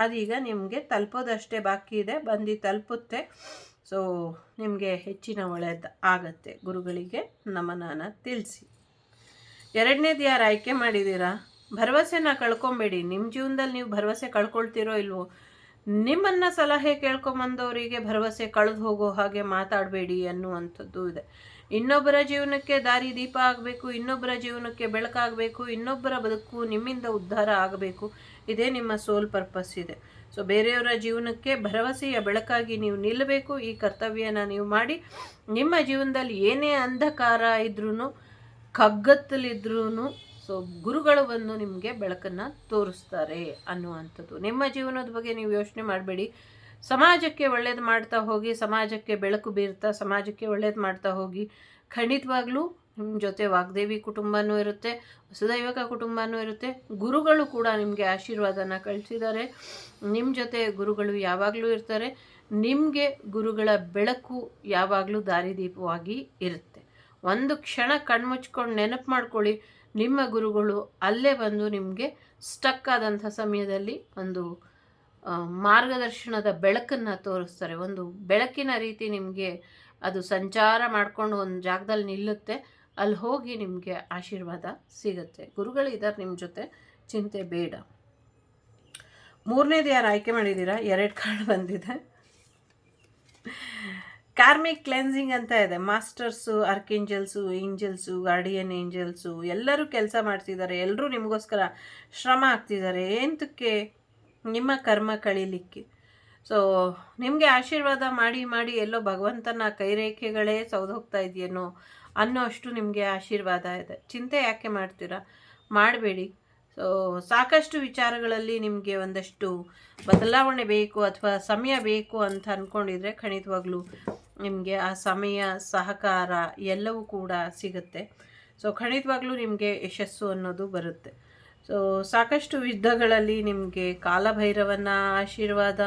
ಅದೀಗ ನಿಮಗೆ ತಲುಪೋದಷ್ಟೇ ಬಾಕಿ ಇದೆ, ಬಂದು ತಲುಪುತ್ತೆ. ಸೊ ನಿಮಗೆ ಹೆಚ್ಚಿನ ಒಳ್ಳೆಯದು ಆಗತ್ತೆ. ಗುರುಗಳಿಗೆ ನಮನನ ತಿಳಿಸಿ. ಎರಡನೇದು ಯಾರು ಆಯ್ಕೆ ಮಾಡಿದ್ದೀರಾ, ಭರವಸೆನ ಕಳ್ಕೊಬೇಡಿ. ನಿಮ್ಮ ಜೀವನದಲ್ಲಿ ನೀವು ಭರವಸೆ ಕಳ್ಕೊಳ್ತಿರೋ ಇಲ್ವೋ, ನಿಮ್ಮನ್ನು ಸಲಹೆ ಕೇಳ್ಕೊಂಬಂದವರಿಗೆ ಭರವಸೆ ಕಳೆದು ಹೋಗೋ ಹಾಗೆ ಮಾತಾಡಬೇಡಿ ಅನ್ನುವಂಥದ್ದು ಇದೆ. ಇನ್ನೊಬ್ಬರ ಜೀವನಕ್ಕೆ ದಾರಿ ದೀಪ ಆಗಬೇಕು, ಇನ್ನೊಬ್ಬರ ಜೀವನಕ್ಕೆ ಬೆಳಕಾಗಬೇಕು, ಇನ್ನೊಬ್ಬರ ಬದುಕು ನಿಮ್ಮಿಂದ ಉದ್ಧಾರ ಆಗಬೇಕು. ಇದೇ ನಿಮ್ಮ ಸೋಲ್ ಪರ್ಪಸ್ ಇದೆ. ಸೊ ಬೇರೆಯವರ ಜೀವನಕ್ಕೆ ಭರವಸೆಯ ಬೆಳಕಾಗಿ ನೀವು ನಿಲ್ಲಬೇಕು. ಈ ಕರ್ತವ್ಯನ ನೀವು ಮಾಡಿ. ನಿಮ್ಮ ಜೀವನದಲ್ಲಿ ಏನೇ ಅಂಧಕಾರ ಇದ್ರೂ, ಕಗ್ಗತ್ತಲಿದ್ರೂ, ಸೊ ಗುರುಗಳು ಬಂದು ನಿಮಗೆ ಬೆಳಕನ್ನು ತೋರಿಸ್ತಾರೆ ಅನ್ನುವಂಥದ್ದು. ನಿಮ್ಮ ಜೀವನದ ಬಗ್ಗೆ ನೀವು ಯೋಚನೆ ಮಾಡಬೇಡಿ. ಸಮಾಜಕ್ಕೆ ಒಳ್ಳೇದು ಮಾಡ್ತಾ ಹೋಗಿ, ಸಮಾಜಕ್ಕೆ ಬೆಳಕು ಬೀರ್ತಾ, ಸಮಾಜಕ್ಕೆ ಒಳ್ಳೇದು ಮಾಡ್ತಾ ಹೋಗಿ. ಖಂಡಿತವಾಗ್ಲೂ ನಿಮ್ಮ ಜೊತೆ ವಾಗ್ದೇವಿ ಕುಟುಂಬನೂ ಇರುತ್ತೆ, ವಸುದೈವಕ ಕುಟುಂಬನೂ ಇರುತ್ತೆ. ಗುರುಗಳು ಕೂಡ ನಿಮಗೆ ಆಶೀರ್ವಾದನ ಕಳಿಸಿದ್ದಾರೆ. ನಿಮ್ಮ ಜೊತೆ ಗುರುಗಳು ಯಾವಾಗಲೂ ಇರ್ತಾರೆ. ನಿಮಗೆ ಗುರುಗಳ ಬೆಳಕು ಯಾವಾಗಲೂ ದಾರಿದೀಪವಾಗಿ ಇರುತ್ತೆ. ಒಂದು ಕ್ಷಣ ಕಣ್ಮುಚ್ಕೊಂಡು ನೆನಪು ಮಾಡ್ಕೊಳ್ಳಿ, ನಿಮ್ಮ ಗುರುಗಳು ಅಲ್ಲೇ ಬಂದು ನಿಮಗೆ ಸ್ಟಕ್ ಆದಂಥ ಸಮಯದಲ್ಲಿ ಒಂದು ಮಾರ್ಗದರ್ಶನದ ಬೆಳಕನ್ನು ತೋರಿಸ್ತಾರೆ. ಒಂದು ಬೆಳಕಿನ ರೀತಿ ನಿಮಗೆ ಅದು ಸಂಚಾರ ಮಾಡಿಕೊಂಡು ಒಂದು ಜಾಗದಲ್ಲಿ ನಿಲ್ಲುತ್ತೆ. ಅಲ್ಲಿ ಹೋಗಿ ನಿಮಗೆ ಆಶೀರ್ವಾದ ಸಿಗುತ್ತೆ. ಗುರುಗಳು ಇದ್ದಾರೆ ನಿಮ್ಮ ಜೊತೆ, ಚಿಂತೆ ಬೇಡ. 3ನೇದು ಯಾರು ಆಯ್ಕೆ ಮಾಡಿದ್ದೀರಾ, 2 ಕಾರ್ಡ್ ಬಂದಿದೆ. ಕಾರ್ಮಿಕ್ ಕ್ಲೆನ್ಸಿಂಗ್ ಅಂತ ಇದೆ. ಮಾಸ್ಟರ್ಸು, ಆರ್ಕೇಂಜಲ್ಸು, ಏಂಜಲ್ಸು, ಗಾರ್ಡಿಯನ್ ಏಂಜಲ್ಸು ಎಲ್ಲರೂ ಕೆಲಸ ಮಾಡ್ತಿದ್ದಾರೆ. ಎಲ್ಲರೂ ನಿಮಗೋಸ್ಕರ ಶ್ರಮ ಆಗ್ತಿದ್ದಾರೆ. ಏನಕ್ಕೆ, ನಿಮ್ಮ ಕರ್ಮ ಕಳೀಲಿಕ್ಕೆ. ಸೊ ನಿಮಗೆ ಆಶೀರ್ವಾದ ಮಾಡಿ ಮಾಡಿ ಎಲ್ಲೋ ಭಗವಂತನ ಕೈರೇಖೆಗಳೇ ಸೌದೋಗ್ತಾ ಇದೆಯೇನೋ ಅನ್ನೋ ಅಷ್ಟು ನಿಮಗೆ ಆಶೀರ್ವಾದ ಇದೆ. ಚಿಂತೆ ಯಾಕೆ ಮಾಡ್ತೀರಾ, ಮಾಡಬೇಡಿ. ಸೊ ಸಾಕಷ್ಟು ವಿಚಾರಗಳಲ್ಲಿ ನಿಮಗೆ ಒಂದಷ್ಟು ಬದಲಾವಣೆ ಬೇಕು ಅಥವಾ ಸಮಯ ಬೇಕು ಅಂತ ಅಂದ್ಕೊಂಡಿದ್ರೆ ಖಂಡಿತವಾಗ್ಲೂ ನಿಮಗೆ ಆ ಸಮಯ, ಸಹಕಾರ ಎಲ್ಲವೂ ಕೂಡ ಸಿಗುತ್ತೆ. ಸೊ ಖಂಡಿತವಾಗ್ಲೂ ನಿಮಗೆ ಯಶಸ್ಸು ಅನ್ನೋದು ಬರುತ್ತೆ. ಸೊ ಸಾಕಷ್ಟು ಯುದ್ಧಗಳಲ್ಲಿ ನಿಮಗೆ ಕಾಲಭೈರವನ ಆಶೀರ್ವಾದ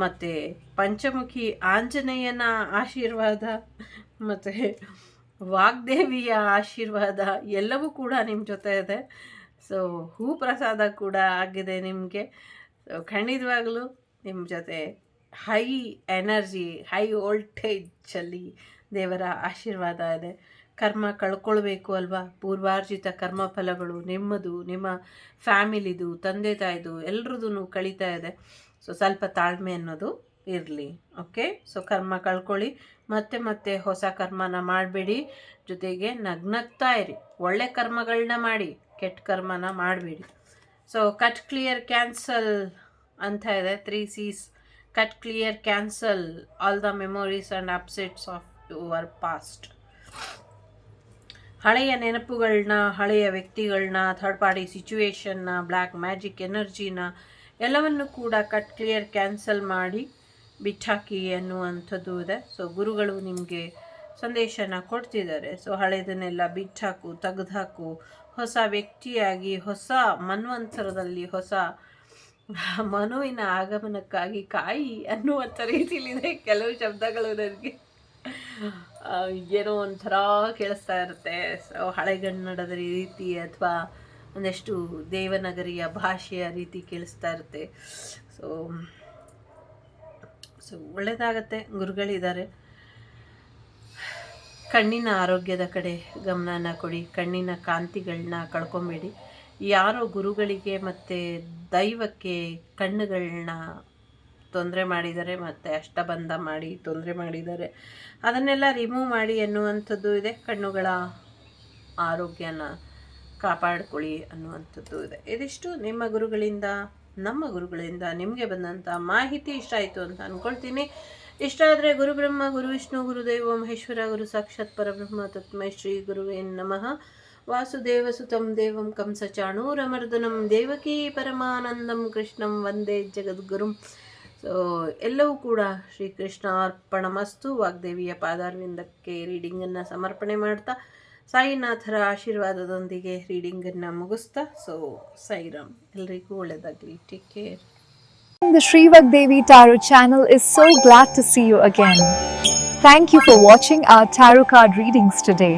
ಮತ್ತು ಪಂಚಮುಖಿ ಆಂಜನೇಯನ ಆಶೀರ್ವಾದ ಮತ್ತು ವಾಗ್ದೇವಿಯ ಆಶೀರ್ವಾದ ಎಲ್ಲವೂ ಕೂಡ ನಿಮ್ಮ ಜೊತೆ ಇದೆ. ಸೊ ಹೂ ಪ್ರಸಾದ ಕೂಡ ಆಗಿದೆ ನಿಮಗೆ. ಸೊ ಖಂಡಿತವಾಗಲೂ ನಿಮ್ಮ ಜೊತೆ ಹೈ ಎನರ್ಜಿ, ಹೈ ವೋಲ್ಟೇಜಲ್ಲಿ ದೇವರ ಆಶೀರ್ವಾದ ಇದೆ. ಕರ್ಮ ಕಳ್ಕೊಳ್ಬೇಕು ಅಲ್ವಾ, ಪೂರ್ವಾರ್ಜಿತ ಕರ್ಮ ಫಲಗಳು ನಿಮ್ಮದು, ನಿಮ್ಮ ಫ್ಯಾಮಿಲಿದು, ತಂದೆ ತಾಯಿದು ಎಲ್ರದ್ದು ಕಳೀತಾ ಇದೆ. ಸೊ ಸ್ವಲ್ಪ ತಾಳ್ಮೆ ಅನ್ನೋದು ಇರಲಿ. ಓಕೆ, ಸೊ ಕರ್ಮ ಕಳ್ಕೊಳ್ಳಿ, ಮತ್ತೆ ಮತ್ತೆ ಹೊಸ ಕರ್ಮನ ಮಾಡಬೇಡಿ. ಜೊತೆಗೆ ನಗ್ನಗ್ತಾ ಇರಿ, ಒಳ್ಳೆ ಕರ್ಮಗಳನ್ನ ಮಾಡಿ, ಕೆಟ್ಟ ಕರ್ಮನ ಮಾಡಬೇಡಿ. ಸೊ ಕಟ್ ಕ್ಲಿಯರ್ ಕ್ಯಾನ್ಸಲ್ ಅಂತ ಇದೆ, 3 C's. Cut clear cancel all the memories and upsets of your past. ಹಳೆಯ ನೆನಪುಗಳನ್ನ, ಹಳೆಯ ವ್ಯಕ್ತಿಗಳನ್ನ, ಥರ್ಡ್ ಪಾರ್ಟಿ ಸಿಚುವೇಶನ್ನ, ಬ್ಲ್ಯಾಕ್ ಮ್ಯಾಜಿಕ್ ಎನರ್ಜಿನ ಎಲ್ಲವನ್ನು ಕೂಡ ಕಟ್ ಕ್ಲಿಯರ್ ಕ್ಯಾನ್ಸಲ್ ಮಾಡಿ ಬಿಟ್ಟಾಕಿ ಅನ್ನುವಂಥದ್ದು ಇದೆ. ಸೊ ಗುರುಗಳು ನಿಮಗೆ ಸಂದೇಶನ ಕೊಡ್ತಿದ್ದಾರೆ. ಸೊ ಹಳೆಯದನ್ನೆಲ್ಲ ಬಿಟ್ಟಾಕು, ತೆಗೆದುಹಾಕು, ಹೊಸ ವ್ಯಕ್ತಿಯಾಗಿ ಹೊಸ ಮನ್ವಂತರದಲ್ಲಿ ಹೊಸ ಮನುವಿನ ಆಗಮನಕ್ಕಾಗಿ ಕಾಯಿ ಅನ್ನುವಂಥ ರೀತಿಲಿದೆ ಕೆಲವು ಶಬ್ದಗಳು. ನನಗೆ ಏನೋ ಒಂಥರ ಕೇಳಿಸ್ತಾ ಇರುತ್ತೆ. ಸೊ ಹಳೆಗನ್ನಡದ ರೀತಿ ಅಥವಾ ಒಂದಷ್ಟು ದೇವನಗರಿಯ ಭಾಷೆಯ ರೀತಿ ಕೇಳಿಸ್ತಾ ಇರುತ್ತೆ. ಸೊ ಒಳ್ಳೆಯದಾಗತ್ತೆ, ಗುರುಗಳಿದ್ದಾರೆ. ಕಣ್ಣಿನ ಆರೋಗ್ಯದ ಕಡೆ ಗಮನನ ಕೊಡಿ, ಕಣ್ಣಿನ ಕಾಂತಿಗಳನ್ನ ಕಳ್ಕೊಬೇಡಿ. ಯಾರೋ ಗುರುಗಳಿಗೆ ಮತ್ತು ದೈವಕ್ಕೆ ಕಣ್ಣುಗಳನ್ನ ತೊಂದರೆ ಮಾಡಿದ್ದಾರೆ, ಮತ್ತು ಅಷ್ಟಬಂಧ ಮಾಡಿ ತೊಂದರೆ ಮಾಡಿದ್ದಾರೆ, ಅದನ್ನೆಲ್ಲ ರಿಮೂವ್ ಮಾಡಿ ಅನ್ನುವಂಥದ್ದು ಇದೆ. ಕಣ್ಣುಗಳ ಆರೋಗ್ಯನ ಕಾಪಾಡಿಕೊಳ್ಳಿ ಅನ್ನುವಂಥದ್ದು ಇದೆ. ಇದಿಷ್ಟು ನಿಮ್ಮ ಗುರುಗಳಿಂದ, ನಮ್ಮ ಗುರುಗಳಿಂದ ನಿಮಗೆ ಬಂದಂಥ ಮಾಹಿತಿ ಇಷ್ಟ ಆಯಿತು ಅಂತ ಅಂದ್ಕೊಳ್ತೀನಿ. ಇಷ್ಟ ಆದರೆ ಗುರು ಬ್ರಹ್ಮ ಗುರು ವಿಷ್ಣು ಗುರುದೇವ ಮಹೇಶ್ವರ ಗುರು ಸಾಕ್ಷಾತ್ ಪರಬ್ರಹ್ಮ ತಸ್ಮೈ ಶ್ರೀ ಗುರುವೇ ನಮಃ. ವಾಸುದೇವ ಸುತಂ ದೇವಂ ಕಂಸಚಾಣೂರಮರ್ದನಂ ದೇವಕೀ ಪರಮಾನಂದಂ ಕೃಷ್ಣಂ ವಂದೇ ಜಗದ್ಗುರುಂ. ಸೊ ಎಲ್ಲವೂ ಕೂಡ ಶ್ರೀಕೃಷ್ಣ ಅರ್ಪಣಮಸ್ತು. ವಾಗ್ದೇವಿಯ ಪಾದಾರವಿಂದಕ್ಕೆ ರೀಡಿಂಗನ್ನು ಸಮರ್ಪಣೆ ಮಾಡ್ತಾ, ಸಾಯಿನಾಥರ ಆಶೀರ್ವಾದದೊಂದಿಗೆ ರೀಡಿಂಗನ್ನು ಮುಗಿಸ್ತಾ, ಸೊ ಸಾಯಿರಾಮ್, ಎಲ್ರಿಗೂ ಒಳ್ಳೆಯದಾಗಲಿ. Take care. The Sri Vagdevi Tarot channel is so glad to see you again. Thank you for watching our tarot card readings today.